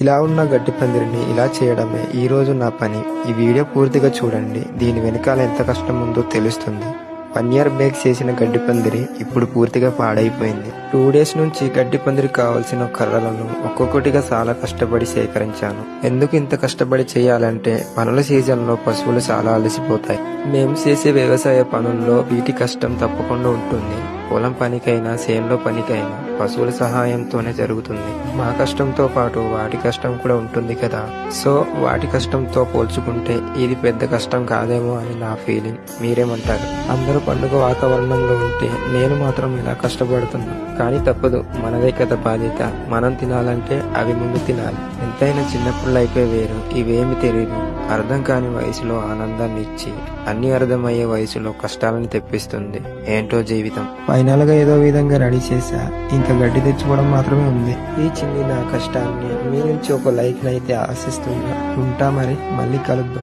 ఇలా ఉన్న గడ్డి పందిరిని ఇలా చేయడమే ఈ రోజు నా పని. ఈ వీడియో పూర్తిగా చూడండి. దీని వెనకాల ఎంత కష్టం ఉందో తెలుస్తుంది. 1 ఇయర్ బ్యాక్ చేసిన గడ్డి పందిరి ఇప్పుడు పూర్తిగా పాడైపోయింది. 2 డేస్ నుంచి గడ్డి పందిరికి కావాల్సిన కర్రలను ఒక్కొక్కటిగా చాలా కష్టపడి సేకరించాను. ఎందుకు ఇంత కష్టపడి చేయాలంటే పనుల సీజన్లో పశువులు చాలా అలసిపోతాయి. మేము చేసే వ్యవసాయ పనుల్లో వీటి కష్టం తప్పకుండా ఉంటుంది. పొలం పనికైనా చేనులో పనికైనా పశువుల సహాయంతోనే జరుగుతుంది. మా కష్టంతో పాటు వాటి కష్టం కూడా ఉంటుంది కదా. సో వాటి కష్టంతో పోల్చుకుంటే ఇది పెద్ద కష్టం కాదేమో అని నా ఫీలింగ్. మీరేమంటారు? అందరూ పండుగ వాతావరణంలో ఉంటే నేను మాత్రం ఇలా కష్టపడుతున్నా. కానీ తప్పదు, మనదే కదా బాధ్యత. మనం తినాలంటే అవి ముందు తినాలి. ఎంతైనా చిన్నప్పుడు లైఫే వేరు. ఇవేమి తెలియదు. అర్థం కాని వయసులో ఆనందాన్ని ఇచ్చి అన్ని అర్థమయ్యే వయసులో కష్టాలను తెప్పిస్తుంది. ఏంటో జీవితం. ఫైనల్ గా ఏదో విధంగా రెడీ చేశా. ఇంకా గడ్డి తెచ్చుకోవడం మాత్రమే ఉంది. ఈ చిన్ని నా కష్టాన్ని మీ నుంచి ఒక లైక్ నైతే ఆశిస్తున్నా. ఉంటా మరి, మళ్ళీ కలుద్దాం.